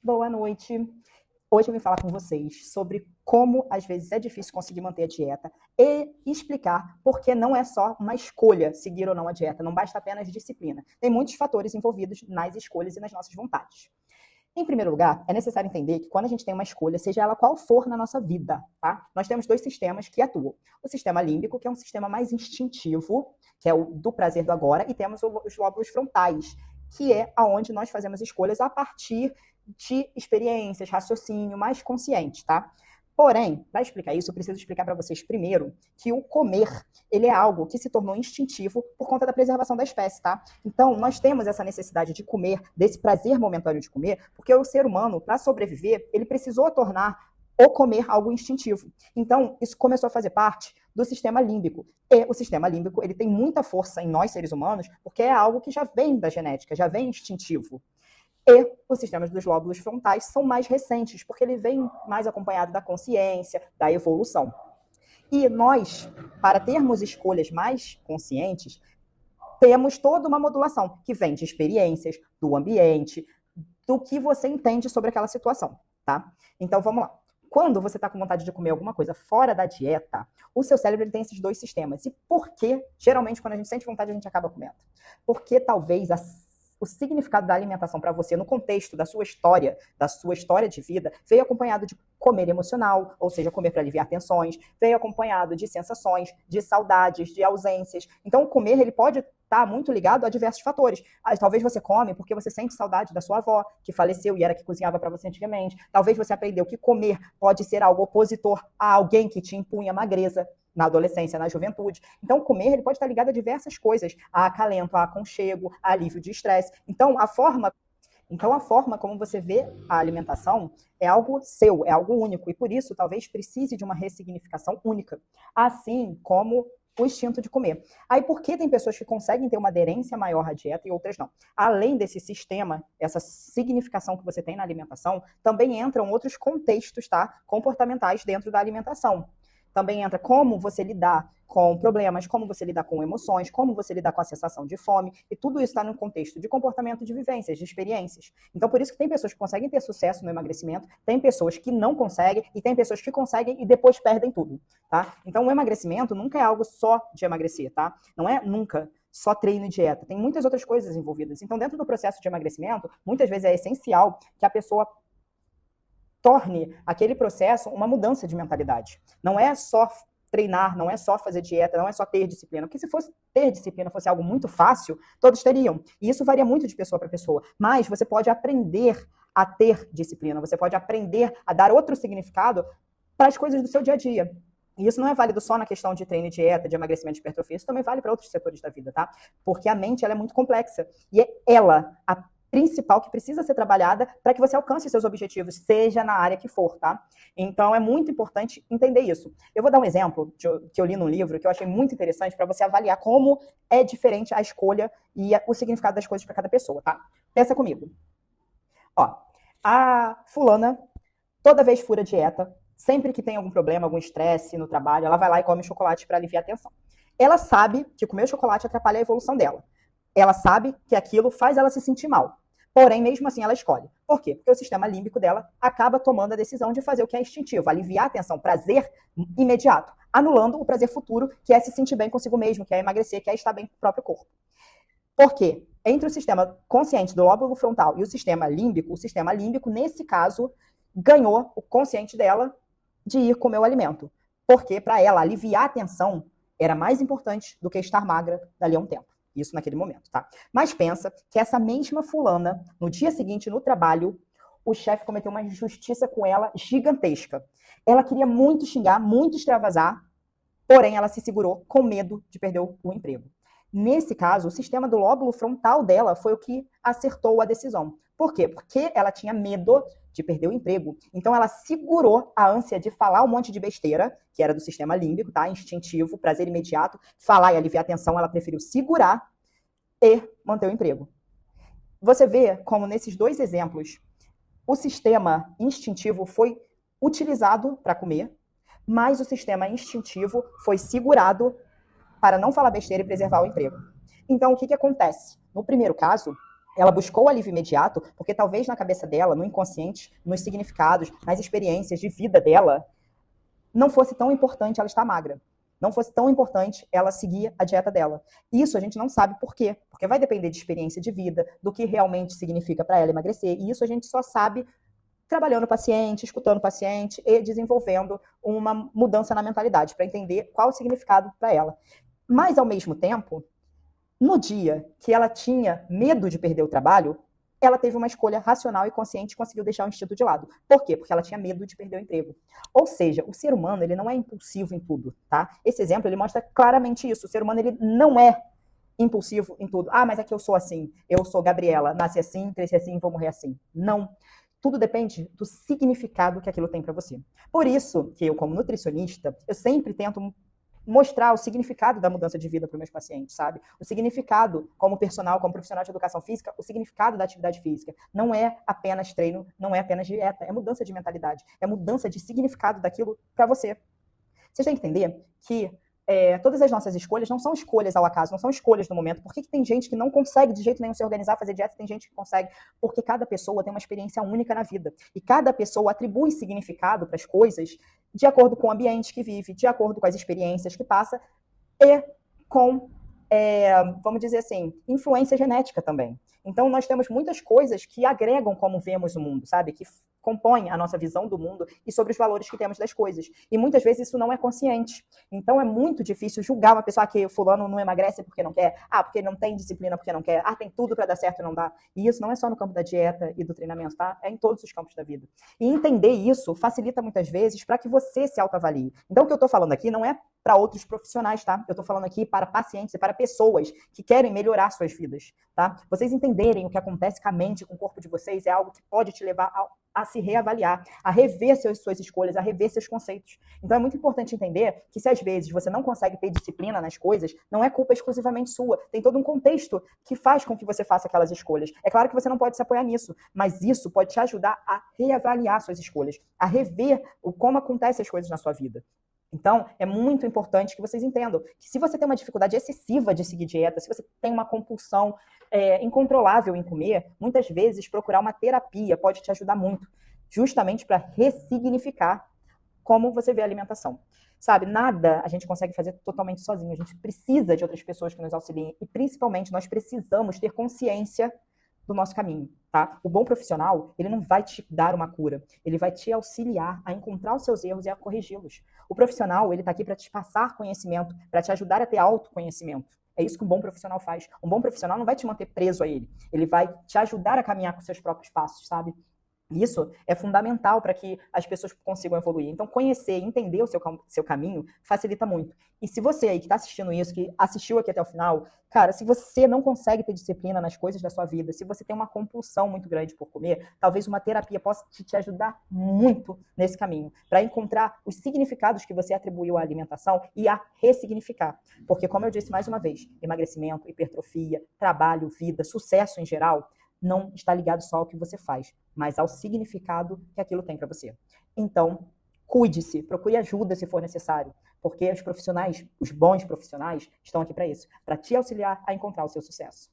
Boa noite. Hoje eu vim falar com vocês sobre como, às vezes, é difícil conseguir manter a dieta e explicar por que não é só uma escolha seguir ou não a dieta, não basta apenas disciplina. Tem muitos fatores envolvidos nas escolhas e nas nossas vontades. Em primeiro lugar, é necessário entender que quando a gente tem uma escolha, seja ela qual for na nossa vida, tá? Nós temos dois sistemas que atuam. O sistema límbico, que é um sistema mais instintivo, que é o do prazer do agora, e temos os lóbulos frontais, que é aonde nós fazemos escolhas a partir de experiências, raciocínio mais consciente, tá? Porém, para explicar isso, eu preciso explicar para vocês primeiro que o comer, ele é algo que se tornou instintivo por conta da preservação da espécie, tá? Então, nós temos essa necessidade de comer, desse prazer momentâneo de comer, porque o ser humano, para sobreviver, ele precisou tornar o comer algo instintivo. Então, isso começou a fazer parte do sistema límbico. E o sistema límbico, ele tem muita força em nós, seres humanos, porque é algo que já vem da genética, já vem instintivo. E os sistemas dos lóbulos frontais são mais recentes, porque ele vem mais acompanhado da consciência, da evolução. E nós, para termos escolhas mais conscientes, temos toda uma modulação que vem de experiências, do ambiente, do que você entende sobre aquela situação, tá? Então, vamos lá. Quando você está com vontade de comer alguma coisa fora da dieta, o seu cérebro ele tem esses dois sistemas. E por que, geralmente, quando a gente sente vontade, a gente acaba comendo? Porque talvez o significado da alimentação para você no contexto da sua história de vida, veio acompanhado de comer emocional, ou seja, comer para aliviar tensões, veio acompanhado de sensações, de saudades, de ausências. Então, o comer ele pode estar muito ligado a diversos fatores. Talvez você come porque você sente saudade da sua avó, que faleceu e era que cozinhava para você antigamente. Talvez você aprendeu que comer pode ser algo opositor a alguém que te impunha magreza na adolescência, na juventude. Então, comer ele pode estar ligado a diversas coisas, a acalento, a aconchego, a alívio de estresse. Então, a forma como você vê a alimentação é algo seu, é algo único, e por isso talvez precise de uma ressignificação única, assim como o instinto de comer. Aí, por que tem pessoas que conseguem ter uma aderência maior à dieta e outras não? Além desse sistema, essa significação que você tem na alimentação, também entram outros contextos, tá, comportamentais dentro da alimentação. Também entra como você lidar com problemas, como você lidar com emoções, como você lidar com a sensação de fome, e tudo isso está no contexto de comportamento, de vivências, de experiências. Então, por isso que tem pessoas que conseguem ter sucesso no emagrecimento, tem pessoas que não conseguem, e tem pessoas que conseguem e depois perdem tudo, tá? Então, o emagrecimento nunca é algo só de emagrecer, tá? Não é nunca só treino e dieta. Tem muitas outras coisas envolvidas. Então, dentro do processo de emagrecimento, muitas vezes é essencial que a pessoa torne aquele processo uma mudança de mentalidade. Não é só treinar, não é só fazer dieta, não é só ter disciplina. Porque se fosse ter disciplina fosse algo muito fácil, todos teriam. E isso varia muito de pessoa para pessoa. Mas você pode aprender a ter disciplina, você pode aprender a dar outro significado para as coisas do seu dia a dia. E isso não é válido só na questão de treino e dieta, de emagrecimento e hipertrofia, isso também vale para outros setores da vida, tá? Porque a mente ela é muito complexa. E é ela, a principal que precisa ser trabalhada para que você alcance seus objetivos, seja na área que for, tá? Então, é muito importante entender isso. Eu vou dar um exemplo que eu li num livro que eu achei muito interessante para você avaliar como é diferente a escolha e o significado das coisas para cada pessoa, tá? Pensa comigo. Ó, a fulana toda vez fura dieta, sempre que tem algum problema, algum estresse no trabalho, ela vai lá e come chocolate para aliviar a tensão. Ela sabe que comer chocolate atrapalha a evolução dela. Ela sabe que aquilo faz ela se sentir mal. Porém, mesmo assim, ela escolhe. Por quê? Porque o sistema límbico dela acaba tomando a decisão de fazer o que é instintivo, aliviar a tensão, prazer imediato, anulando o prazer futuro, que é se sentir bem consigo mesmo, que é emagrecer, que é estar bem com o próprio corpo. Por quê? Entre o sistema consciente do lóbulo frontal e o sistema límbico, nesse caso, ganhou o consciente dela de ir comer o alimento. Porque, para ela, aliviar a tensão era mais importante do que estar magra dali a um tempo. Isso naquele momento, tá? Mas pensa que essa mesma fulana, no dia seguinte, no trabalho, o chefe cometeu uma injustiça com ela gigantesca. Ela queria muito xingar, muito extravasar, porém ela se segurou com medo de perder o emprego. Nesse caso, o sistema do lóbulo frontal dela foi o que acertou a decisão. Por quê? Porque ela tinha medo de perder o emprego. Então, ela segurou a ânsia de falar um monte de besteira, que era do sistema límbico, tá? Instintivo, prazer imediato, falar e aliviar a tensão, ela preferiu segurar e manter o emprego. Você vê como nesses dois exemplos, o sistema instintivo foi utilizado para comer, mas o sistema instintivo foi segurado para não falar besteira e preservar o emprego. Então, o que acontece? No primeiro caso, Ela buscou o alívio imediato porque talvez na cabeça dela, no inconsciente, nos significados, nas experiências de vida dela, não fosse tão importante ela estar magra. Não fosse tão importante ela seguir a dieta dela. Isso a gente não sabe por quê. Porque vai depender de experiência de vida, do que realmente significa para ela emagrecer. E isso a gente só sabe trabalhando o paciente, escutando o paciente e desenvolvendo uma mudança na mentalidade para entender qual o significado para ela. Mas, ao mesmo tempo, no dia que ela tinha medo de perder o trabalho, ela teve uma escolha racional e consciente e conseguiu deixar o instinto de lado. Por quê? Porque ela tinha medo de perder o emprego. Ou seja, o ser humano, ele não é impulsivo em tudo, tá? Esse exemplo, ele mostra claramente isso. O ser humano, ele não é impulsivo em tudo. Ah, mas é que eu sou assim. Eu sou Gabriela. Nasci assim, cresci assim, vou morrer assim. Não. Tudo depende do significado que aquilo tem para você. Por isso que eu, como nutricionista, eu sempre tento mostrar o significado da mudança de vida para os meus pacientes, sabe? O significado, como personal, como profissional de educação física, o significado da atividade física não é apenas treino, não é apenas dieta, é mudança de mentalidade, é mudança de significado daquilo para você. Você tem que entender que todas as nossas escolhas não são escolhas ao acaso, não são escolhas no momento. Por que tem gente que não consegue de jeito nenhum se organizar, fazer dieta, tem gente que consegue? Porque cada pessoa tem uma experiência única na vida. E cada pessoa atribui significado para as coisas de acordo com o ambiente que vive, de acordo com as experiências que passa e com, vamos dizer assim, influência genética também. Então, nós temos muitas coisas que agregam como vemos o mundo, sabe? Que compõem a nossa visão do mundo e sobre os valores que temos das coisas. E muitas vezes isso não é consciente. Então, é muito difícil julgar uma pessoa que fulano não emagrece porque não quer, porque ele não tem disciplina porque não quer, tem tudo para dar certo e não dá. E isso não é só no campo da dieta e do treinamento, tá? É em todos os campos da vida. E entender isso facilita muitas vezes para que você se autoavalie. Então, o que eu estou falando aqui não é para outros profissionais, tá? Eu estou falando aqui para pacientes e para pessoas que querem melhorar suas vidas, tá? Vocês entenderem o que acontece com a mente, com o corpo de vocês, é algo que pode te levar a se reavaliar, a rever suas escolhas, a rever seus conceitos. Então é muito importante entender que se às vezes você não consegue ter disciplina nas coisas, não é culpa exclusivamente sua. Tem todo um contexto que faz com que você faça aquelas escolhas. É claro que você não pode se apoiar nisso, mas isso pode te ajudar a reavaliar suas escolhas, a rever como acontecem as coisas na sua vida. Então, é muito importante que vocês entendam que se você tem uma dificuldade excessiva de seguir dieta, se você tem uma compulsão incontrolável em comer, muitas vezes procurar uma terapia pode te ajudar muito, justamente para ressignificar como você vê a alimentação. Sabe, nada a gente consegue fazer totalmente sozinho, a gente precisa de outras pessoas que nos auxiliem e, principalmente, nós precisamos ter consciência do nosso caminho, tá? O bom profissional, ele não vai te dar uma cura, ele vai te auxiliar a encontrar os seus erros e a corrigi-los. O profissional, ele tá aqui para te passar conhecimento, para te ajudar a ter autoconhecimento. É isso que um bom profissional faz. Um bom profissional não vai te manter preso a ele, ele vai te ajudar a caminhar com seus próprios passos, sabe? Isso é fundamental para que as pessoas consigam evoluir. Então, conhecer, entender o seu caminho facilita muito. E se você aí que está assistindo isso, que assistiu aqui até o final, cara, se você não consegue ter disciplina nas coisas da sua vida, se você tem uma compulsão muito grande por comer, talvez uma terapia possa te ajudar muito nesse caminho, para encontrar os significados que você atribuiu à alimentação e a ressignificar. Porque, como eu disse mais uma vez, emagrecimento, hipertrofia, trabalho, vida, sucesso em geral, não está ligado só ao que você faz, mas ao significado que aquilo tem para você. Então, cuide-se, procure ajuda se for necessário, porque os profissionais, os bons profissionais, estão aqui para isso, para te auxiliar a encontrar o seu sucesso.